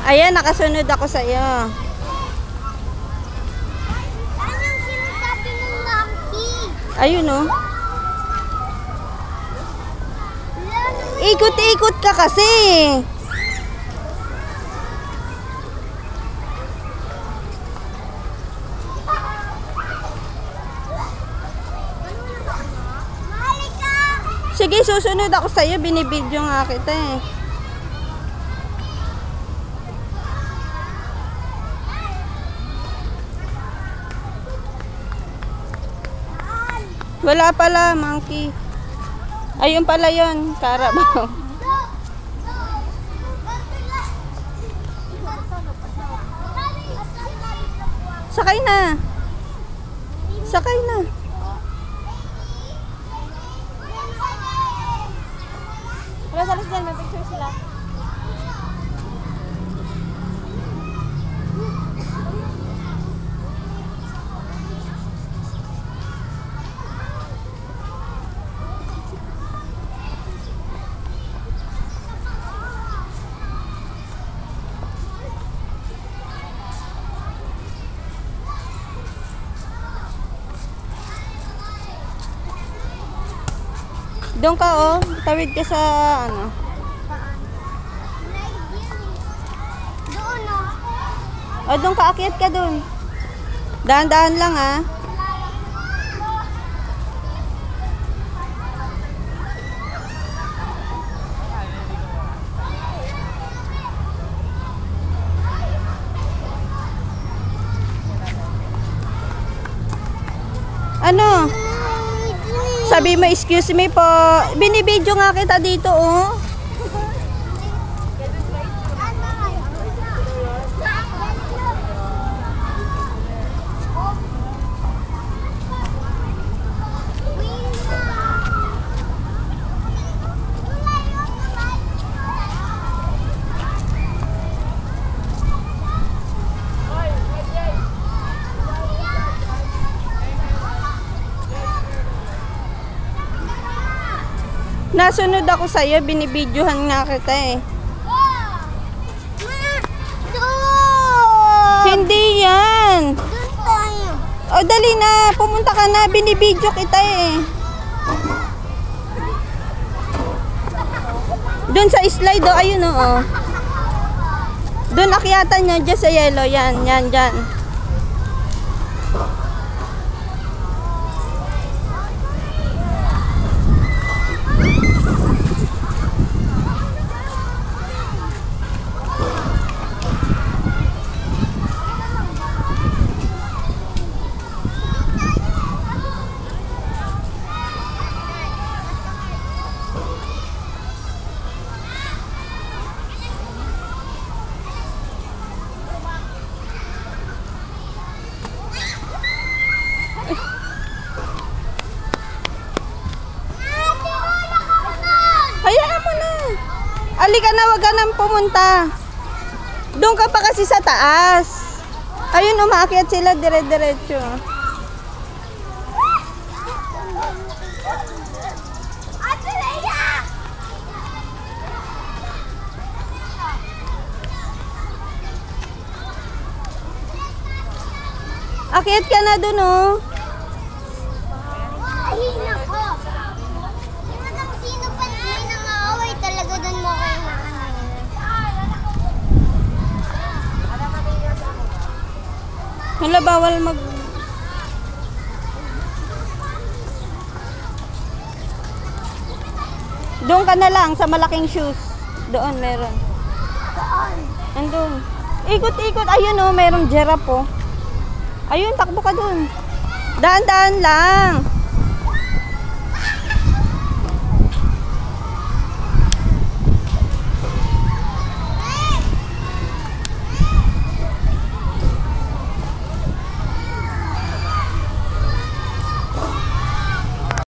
Ayan, nakasunod ako sa iyo. Anong sinasabi ng monkey? Ayun oh. Ikot-ikot ka kasi. Sige, susunod ako sa iyo. Binibidyo nga kita eh. Wala pala, monkey. Ayun pala yun, Carabao. Sakay na. Sakay na. Wala salas dyan, may picture sila. Doon ka oh, tawid ka sa ano. Doon O doon ka, akyat ka doon. Dahan-dahan lang ah. Ano? Sabi mo, excuse me po. Binibidyo nga kita dito, oh. Nasunod ako sa iyo, binibidyohan nga kita eh. Hindi yan. Doon tayo. O dali na, pumunta ka na, binibidyo kita eh. Doon sa slide oh, ayun oh. Doon akyatan nyo, dyan sa yellow, yan, yan, dyan. Hayaan mo na. Alika na, wag ka nang pumunta. Doon ka pa kasi sa taas. Ayun, umaakyat sila dire-diretso. Akyat ka na doon oh. Ahina ko. Hanggang sino pa may nangaaway talaga doon mo kayo na Hala, bawal mag... Doon ka na lang sa malaking shoes. Doon meron. Saan? Andun. Ikot-ikot. Ayun oh, merong giraffe oh. Ayun, takbo ka doon. Daan-daan lang.